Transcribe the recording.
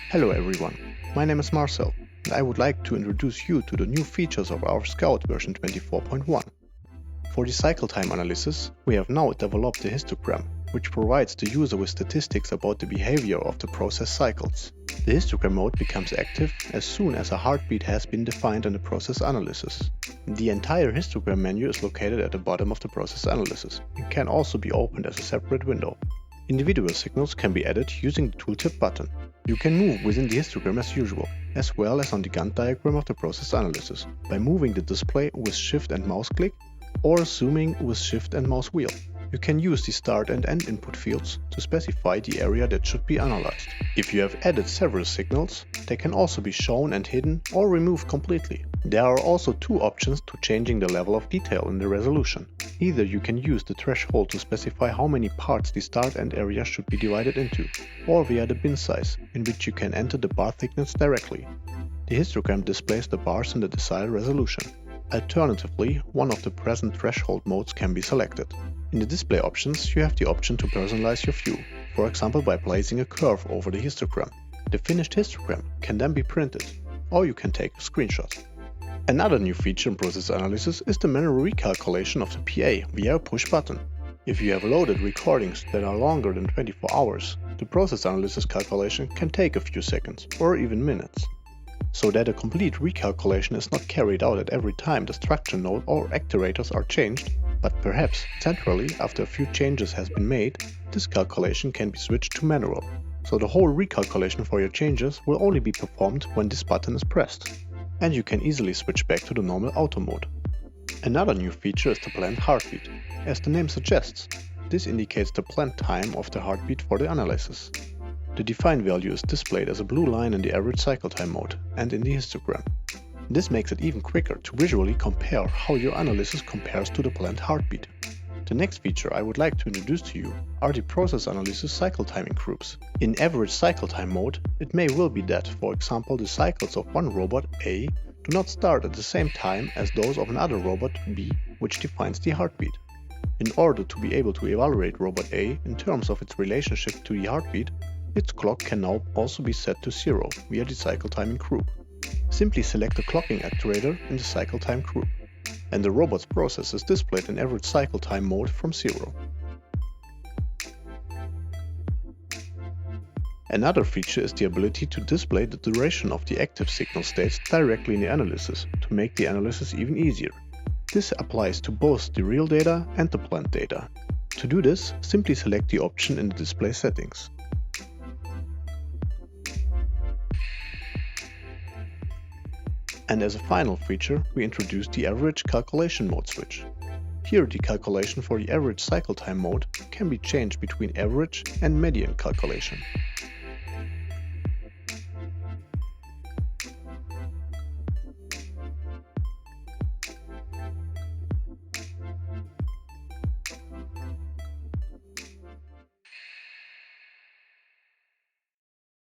Hello everyone, my name is Marcel, and I would like to introduce you to the new features of our Scout version 24.1. For the cycle time analysis, we have now developed a histogram, which provides the user with statistics about the behavior of the process cycles. The histogram mode becomes active as soon as a heartbeat has been defined in the process analysis. The entire histogram menu is located at the bottom of the process analysis and can also be opened as a separate window. Individual signals can be added using the tooltip button. You can move within the histogram as usual, as well as on the Gantt diagram of the process analysis, by moving the display with shift and mouse click, or zooming with shift and mouse wheel. You can use the start and end input fields to specify the area that should be analyzed. If you have added several signals, they can also be shown and hidden or removed completely. There are also two options to changing the level of detail in the resolution. Either you can use the threshold to specify how many parts the start and area should be divided into, or via the bin size, in which you can enter the bar thickness directly. The histogram displays the bars in the desired resolution. Alternatively, one of the present threshold modes can be selected. In the display options, you have the option to personalize your view, for example by placing a curve over the histogram. The finished histogram can then be printed, or you can take a screenshot. Another new feature in process analysis is the manual recalculation of the PA via a push button. If you have loaded recordings that are longer than 24 hours, the process analysis calculation can take a few seconds or even minutes. So that a complete recalculation is not carried out at every time the structure node or actuators are changed, but perhaps centrally after a few changes has been made, this calculation can be switched to manual. So the whole recalculation for your changes will only be performed when this button is pressed, and you can easily switch back to the normal auto mode. Another new feature is the planned heartbeat. As the name suggests, this indicates the planned time of the heartbeat for the analysis. The defined value is displayed as a blue line in the average cycle time mode and in the histogram. This makes it even quicker to visually compare how your analysis compares to the planned heartbeat. The next feature I would like to introduce to you are the process analysis cycle timing groups. In average cycle time mode, it may well be that, for example, the cycles of one robot A do not start at the same time as those of another robot B, which defines the heartbeat. In order to be able to evaluate robot A in terms of its relationship to the heartbeat, its clock can now also be set to 0 via the cycle timing group. Simply select the clocking actuator in the cycle time group, and the robot's process is displayed in average cycle time mode from 0. Another feature is the ability to display the duration of the active signal states directly in the analysis to make the analysis even easier. This applies to both the real data and the planned data. To do this, simply select the option in the display settings. And as a final feature, we introduced the average calculation mode switch. Here the calculation for the average cycle time mode can be changed between average and median calculation.